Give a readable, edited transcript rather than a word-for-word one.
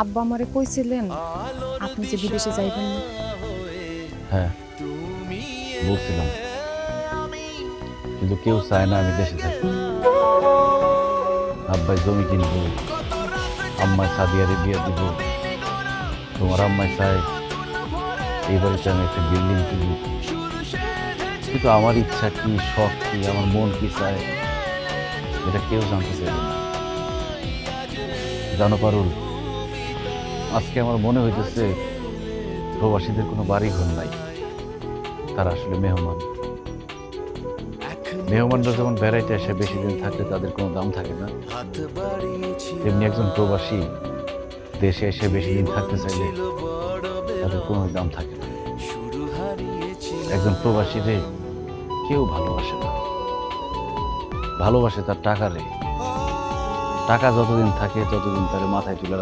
আব্বা আমারে কইছিলেন আপনি যে বিদেশে যাইবেন না। হ্যাঁ, বলছিলাম, কিন্তু কেউ চায় না আমি দেশে থাকি। আব্বাই জমি কিনবো, আম্মায় সাদিয়ারে বিয়ে দিব, তোমার আম্মায় চায় এই বাড়িতে আমি একটা বিল্ডিং কিনি। কিন্তু আমার ইচ্ছা কি, শখ কি, আমার মন কি চায়, এটা কেউ জানতে চাইবে না। জানো পারুল, আজকে আমার মনে হইতেছে প্রবাসীদের কোনো বাড়ি ঘর নাই, তারা আসলে মেহমান। মেহমানরা যেমন বেড়াইতে এসে বেশি দিন থাকলে তাদের কোনো দাম থাকে না, তেমনি একজন প্রবাসী দেশে এসে বেশি দিন থাকতে চাইলে তাদের কোনো দাম থাকে না। একজন প্রবাসীরে কেউ ভালোবাসে না, ভালোবাসে তার টাকারে। টাকা যতদিন থাকে ততদিন তার মাথায় তুলে রাখে।